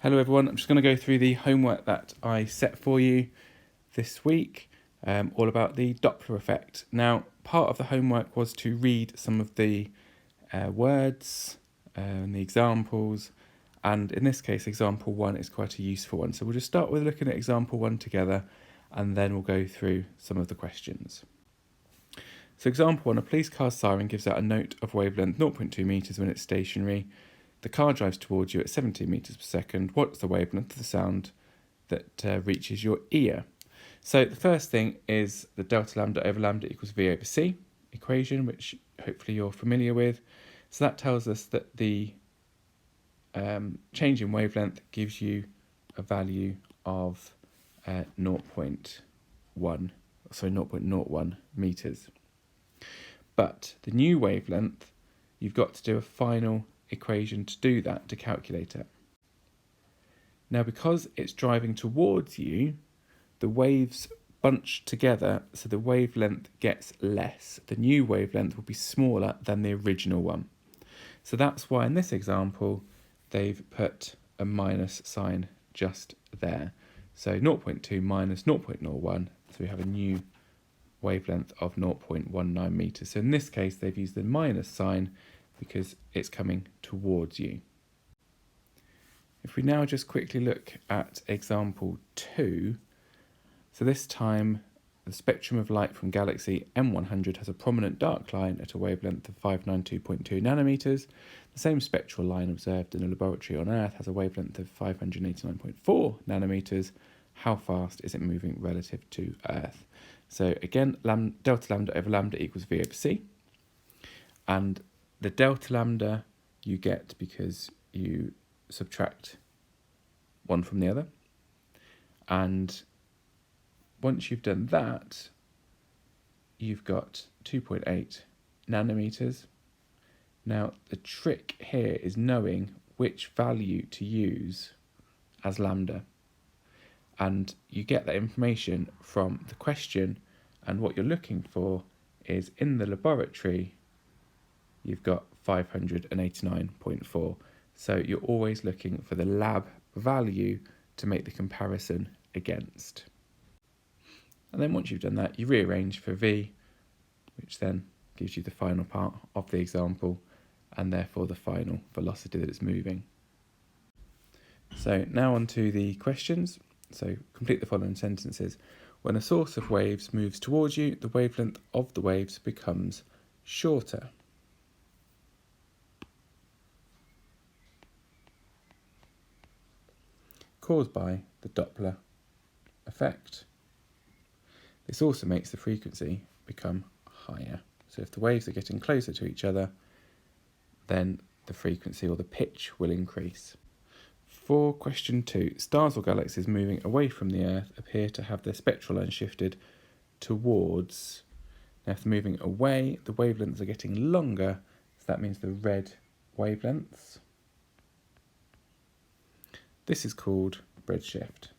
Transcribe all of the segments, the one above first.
Hello everyone, I'm just going to go through the homework that I set for you this week, all about the Doppler effect. Now, part of the homework was to read some of the words and the examples, and in this case, example 1 is quite a useful one. So we'll just start with looking at example 1 together, and then we'll go through some of the questions. So example 1, a police car's siren gives out a note of wavelength 0.2 meters when it's stationary. The car drives towards you at 17 meters per second. What's the wavelength of the sound that reaches your ear? So the first thing is the delta lambda over lambda equals V over C equation, which hopefully you're familiar with. So that tells us that the change in wavelength gives you a value of 0.01 meters. But the new wavelength, you've got to do a final equation to do that, to calculate it. Now, because it's driving towards you, the waves bunch together, so the wavelength gets less. The new wavelength will be smaller than the original one. So that's why in this example, they've put a minus sign just there. So 0.2 minus 0.01, so we have a new wavelength of 0.19 meters. So in this case, they've used the minus sign because it's coming towards you. If we now just quickly look at example 2, so this time the spectrum of light from galaxy M100 has a prominent dark line at a wavelength of 592.2 nanometers. The same spectral line observed in a laboratory on Earth has a wavelength of 589.4 nanometers. How fast is it moving relative to Earth? So again, delta lambda over lambda equals V over C. And the delta lambda you get because you subtract one from the other. And once you've done that, you've got 2.8 nanometers. Now, the trick here is knowing which value to use as lambda. And you get that information from the question, and what you're looking for is in the laboratory, you've got 589.4. So you're always looking for the lab value to make the comparison against. And then once you've done that, you rearrange for V, which then gives you the final part of the example, and therefore the final velocity that it's moving. So now on to the questions. So complete the following sentences. When a source of waves moves towards you, the wavelength of the waves becomes shorter. Caused by the Doppler effect. This also makes the frequency become higher. So if the waves are getting closer to each other, then the frequency or the pitch will increase. For question 2, stars or galaxies moving away from the Earth appear to have their spectral line shifted towards. Now if they're moving away, the wavelengths are getting longer, so that means the red wavelengths. This is called redshift.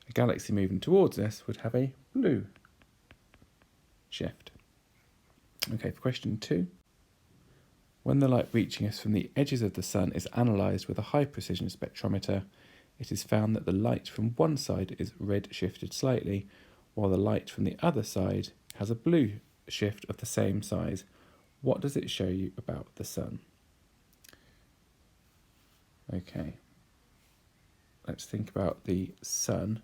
A galaxy moving towards us would have a blue shift. Okay, for question 2. When the light reaching us from the edges of the sun is analysed with a high precision spectrometer, it is found that the light from one side is red shifted slightly, while the light from the other side has a blue shift of the same size. What does it show you about the sun? Okay, let's think about the sun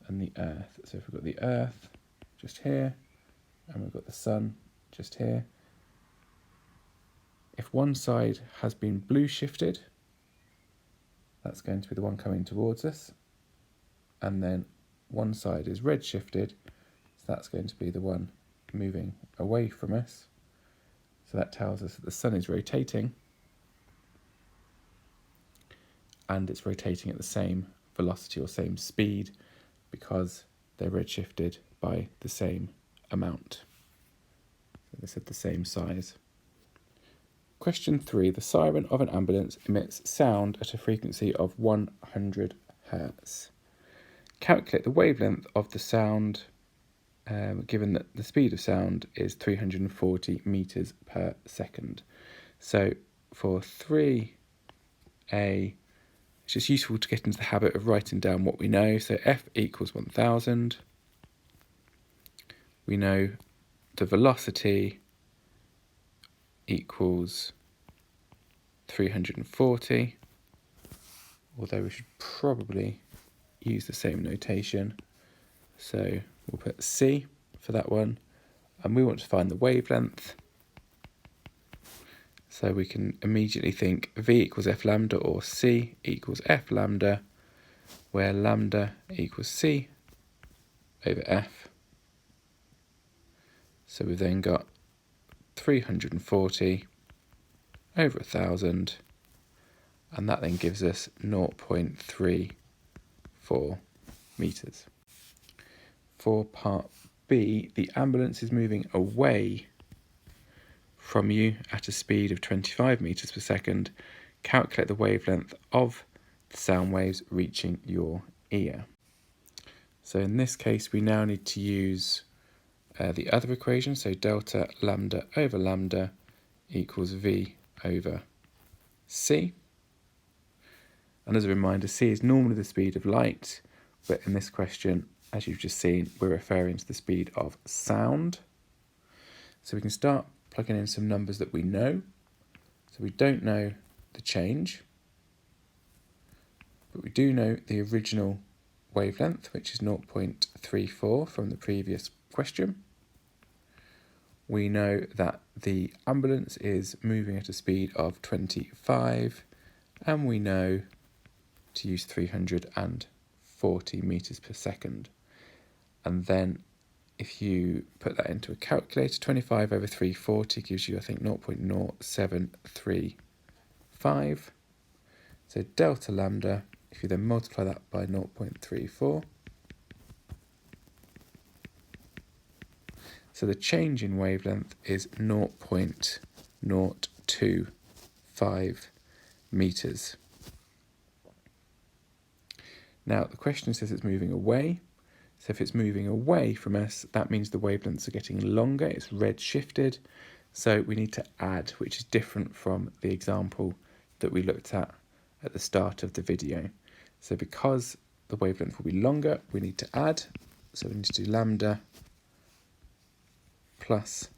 and the earth. So if we've got the earth just here, and we've got the sun just here, if one side has been blue shifted, that's going to be the one coming towards us, and then one side is red shifted, so that's going to be the one moving away from us. So that tells us that the sun is rotating, and it's rotating at the same velocity or same speed because they're redshifted by the same amount. So they said the same size. Question 3. The siren of an ambulance emits sound at a frequency of 100 Hertz. Calculate the wavelength of the sound given that the speed of sound is 340 meters per second. So for 3 it's just useful to get into the habit of writing down what we know. So f equals 1000. We know the velocity equals 340, although we should probably use the same notation. So we'll put c for that one, and we want to find the wavelength. So we can immediately think v equals f lambda or c equals f lambda, where lambda equals c over f. So we've then got 340 over 1000, and that then gives us 0.34 metres. For part B, the ambulance is moving away from you at a speed of 25 metres per second. Calculate the wavelength of the sound waves reaching your ear. So in this case, we now need to use the other equation, so delta lambda over lambda equals v over c. And as a reminder, c is normally the speed of light, but in this question, as you've just seen, we're referring to the speed of sound. So we can start plugging in some numbers that we know. So we don't know the change, but we do know the original wavelength, which is 0.34 from the previous question. We know that the ambulance is moving at a speed of 25, and we know to use 340 metres per second. And then if you put that into a calculator, 25 over 340 gives you, I think, 0.0735. So delta lambda, if you then multiply that by 0.34, so the change in wavelength is 0.025 metres. Now the question says it's moving away. So if it's moving away from us, that means the wavelengths are getting longer, it's red shifted. So we need to add, which is different from the example that we looked at the start of the video. So because the wavelength will be longer, we need to add. So we need to do lambda plus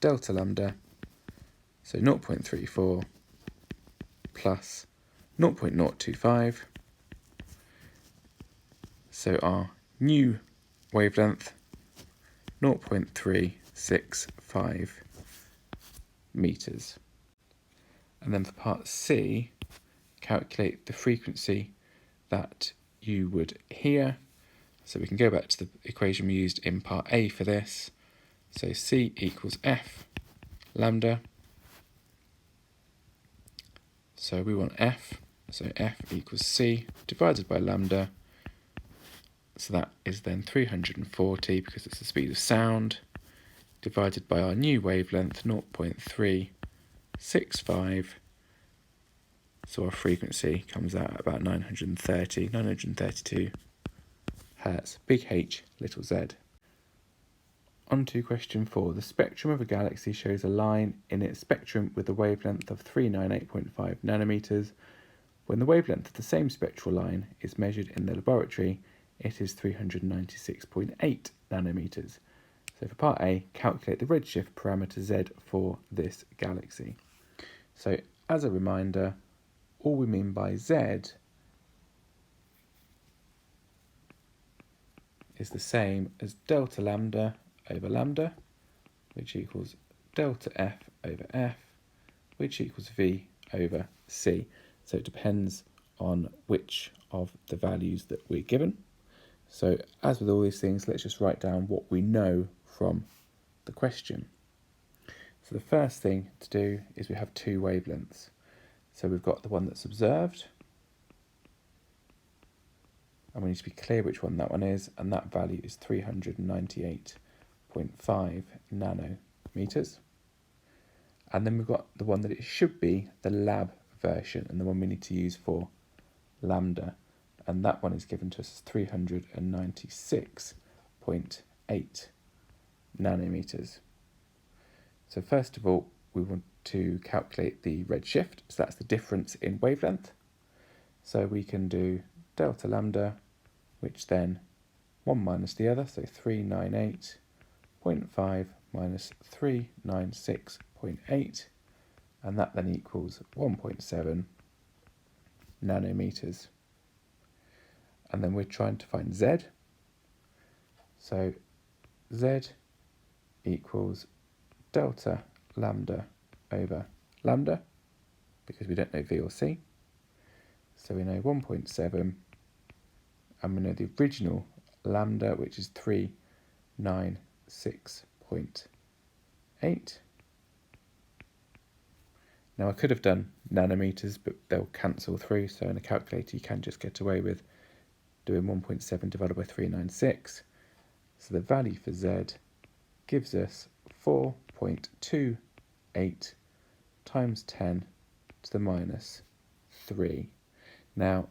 delta lambda, so 0.34 plus 0.025. So our new wavelength, 0.365 metres. And then for part C, calculate the frequency that you would hear. So we can go back to the equation we used in part A for this. So C equals F lambda. So we want F, so F equals C divided by lambda. So that is then 340 because it's the speed of sound, divided by our new wavelength, 0.365. So our frequency comes out at about 932 hertz, big H, little z. On to question 4. The spectrum of a galaxy shows a line in its spectrum with a wavelength of 398.5 nanometers. When the wavelength of the same spectral line is measured in the laboratory, it is 396.8 nanometers. So for part A, calculate the redshift parameter Z for this galaxy. So as a reminder, all we mean by Z is the same as delta lambda over lambda, which equals delta F over F, which equals V over C. So it depends on which of the values that we're given. So as with all these things, let's just write down what we know from the question. So the first thing to do is we have two wavelengths. So we've got the one that's observed, and we need to be clear which one that one is, and that value is 398.5 nanometers. And then we've got the one that it should be, the lab version, and the one we need to use for lambda, and that one is given to us as 396.8 nanometers. So first of all, we want to calculate the redshift, so that's the difference in wavelength. So we can do delta lambda, which then 1 minus the other, so 398.5 minus 396.8, and that then equals 1.7 nanometers. And then we're trying to find Z. So Z equals delta lambda over lambda, because we don't know V or C. So we know 1.7, and we know the original lambda, which is 396.8. Now I could have done nanometers, but they'll cancel through, so in a calculator you can just get away with doing 1.7 divided by 396. So the value for Z gives us 4.28 times 10 to the minus 3. Now,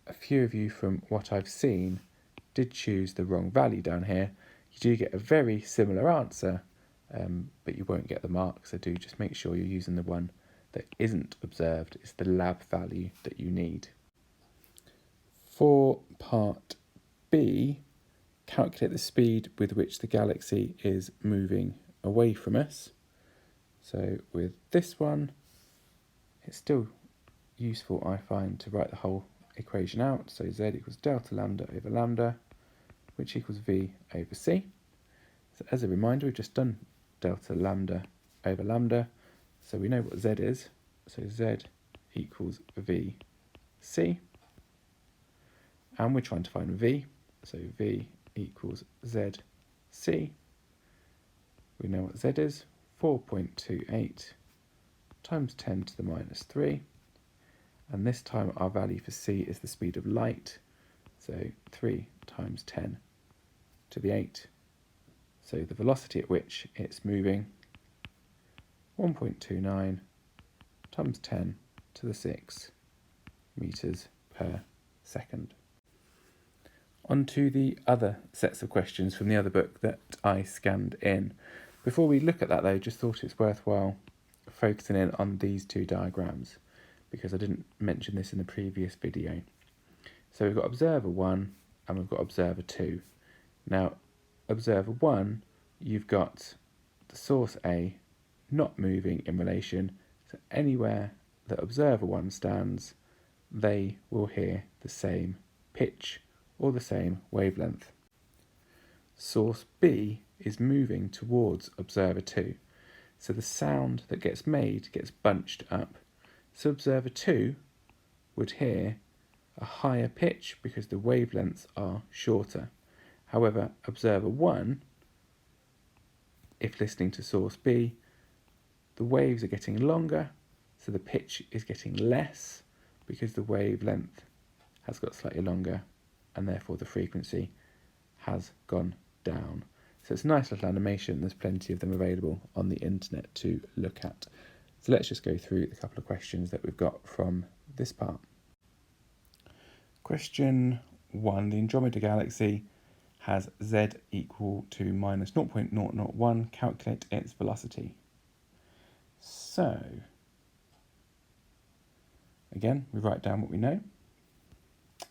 a few of you, from what I've seen, did choose the wrong value down here. You do get a very similar answer, but you won't get the mark, so do just make sure you're using the one that isn't observed. It's the lab value that you need. For part B, calculate the speed with which the galaxy is moving away from us. So with this one, it's still useful, I find, to write the whole equation out. So Z equals delta lambda over lambda, which equals V over C. So as a reminder, we've just done delta lambda over lambda, so we know what Z is. So Z equals VC, and we're trying to find V, so V equals ZC. We know what Z is, 4.28 times 10 to the minus 3, and this time our value for C is the speed of light, so 3 times 10 to the 8. So the velocity at which it's moving, 1.29 times 10 to the 6 meters per second. On to the other sets of questions from the other book that I scanned in. Before we look at that though, just thought it's worthwhile focusing in on these two diagrams, because I didn't mention this in the previous video. So we've got observer 1 and we've got observer 2. Now, observer 1, you've got the source A not moving in relation, so anywhere that observer 1 stands, they will hear the same pitch or the same wavelength. Source B is moving towards observer 2, so the sound that gets made gets bunched up. So observer 2 would hear a higher pitch because the wavelengths are shorter. However, observer 1, if listening to source B, the waves are getting longer, so the pitch is getting less because the wavelength has got slightly longer, and therefore the frequency has gone down. So it's a nice little animation. There's plenty of them available on the internet to look at. So let's just go through the couple of questions that we've got from this part. Question 1. The Andromeda Galaxy has Z equal to minus 0.001. Calculate its velocity. So, again, we write down what we know.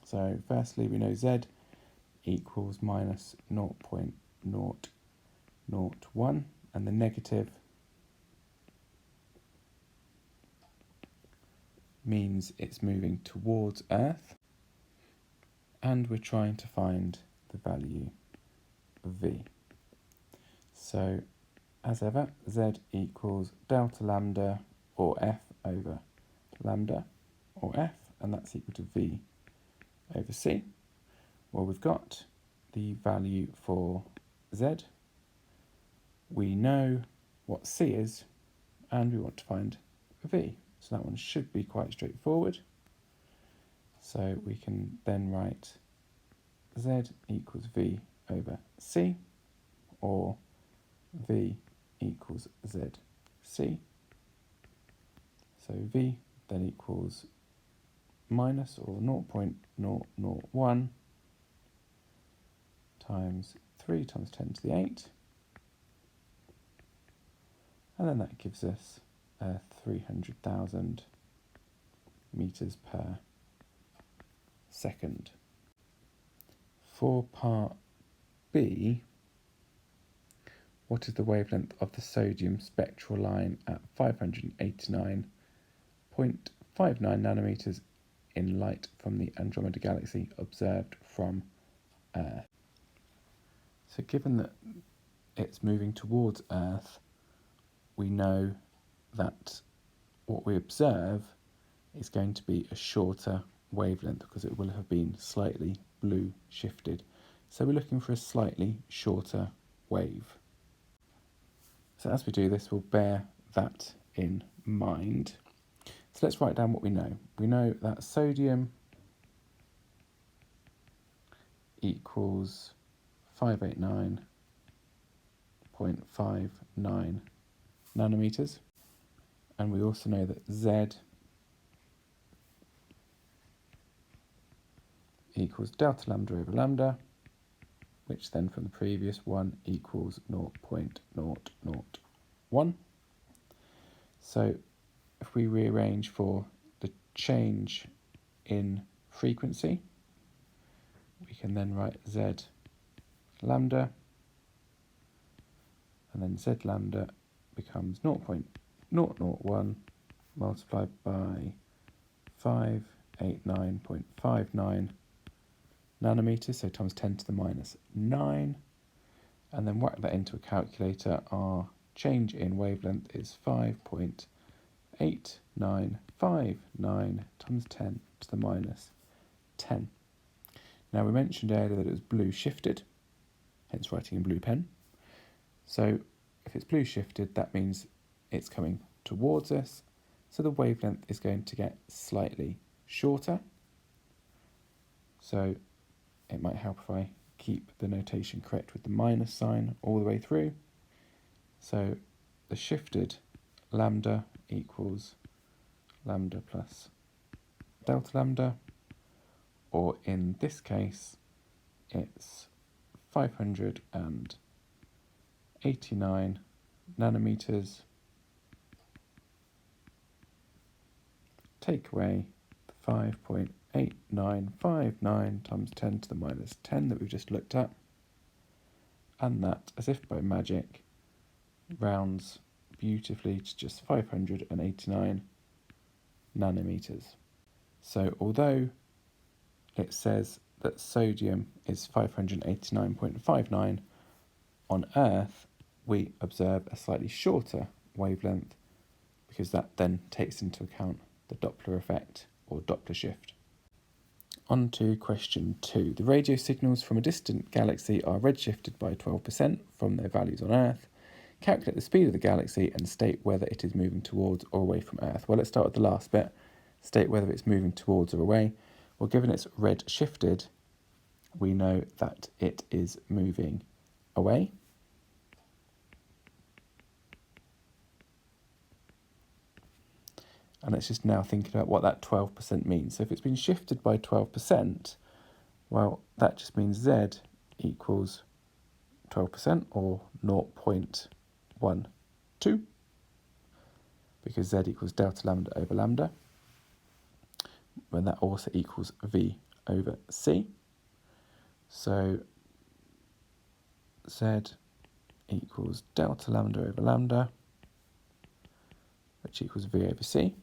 So firstly, we know Z equals minus 0.001, and the negative means it's moving towards Earth, and we're trying to find the value of V. So as ever, Z equals delta lambda or F over lambda or F, and that's equal to V over C. Well, we've got the value for Z. We know what C is, and we want to find V. So that one should be quite straightforward. So we can then write Z equals V over C, or V equals ZC. So V then equals minus or 0.001 times 3 times 10 to the 8. And then that gives us 300,000 meters per second. For part B, what is the wavelength of the sodium spectral line at 589.59 nanometers in light from the Andromeda Galaxy observed from Earth? So given that it's moving towards Earth, we know that what we observe is going to be a shorter wavelength because it will have been slightly blue shifted. So we're looking for a slightly shorter wave. So as we do this, we'll bear that in mind. So let's write down what we know. We know that sodium equals 589.59 nanometers. And we also know that Z equals delta lambda over lambda, which then from the previous one equals 0.001. So if we rearrange for the change in frequency, we can then write Z lambda, and then Z lambda becomes 0.001 multiplied by 589.59 nanometers, so times 10 to the minus 9, and then whack that into a calculator. Our change in wavelength is 5.8959 times 10 to the minus 10. Now we mentioned earlier that it was blue shifted, hence writing in blue pen. So if it's blue shifted, that means it's coming towards us, so the wavelength is going to get slightly shorter. So it might help if I keep the notation correct with the minus sign all the way through. So the shifted lambda equals lambda plus delta lambda, or in this case, it's 589 nanometers. Take away the 5.8959 times 10 to the minus 10 that we've just looked at, and that, as if by magic, rounds beautifully to just 589 nanometers. So although it says that sodium is 589.59, on Earth we observe a slightly shorter wavelength because that then takes into account the Doppler effect or Doppler shift. On to question 2. The radio signals from a distant galaxy are redshifted by 12% from their values on Earth. Calculate the speed of the galaxy and state whether it is moving towards or away from Earth. Well, let's start with the last bit. State whether it's moving towards or away. Well, given it's redshifted, we know that it is moving away. And let's just now think about what that 12% means. So if it's been shifted by 12%, well, that just means Z equals 12% or 0.12, because Z equals delta lambda over lambda, when that also equals V over C. So Z equals delta lambda over lambda, which equals V over C.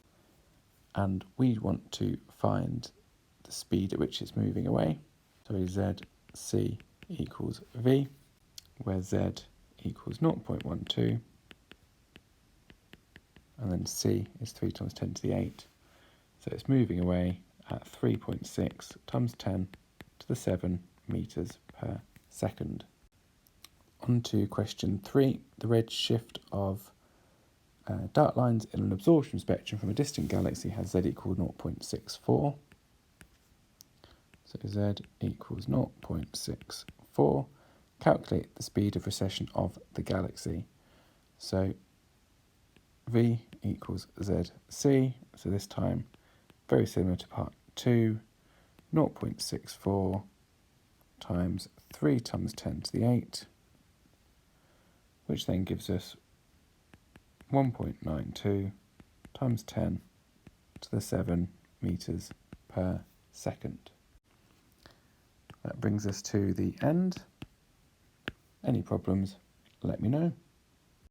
And we want to find the speed at which it's moving away. So ZC equals V, where Z equals 0.12, and then C is 3 times 10 to the 8. So it's moving away at 3.6 times 10 to the 7 meters per second. On to question 3. The redshift of dark lines in an absorption spectrum from a distant galaxy has Z equal 0.64. So Z equals 0.64. Calculate the speed of recession of the galaxy. So V equals ZC. So this time, very similar to part 2, 0.64 times 3 times 10 to the 8, which then gives us 1.92 times 10 to the 7 metres per second. That brings us to the end. Any problems, let me know.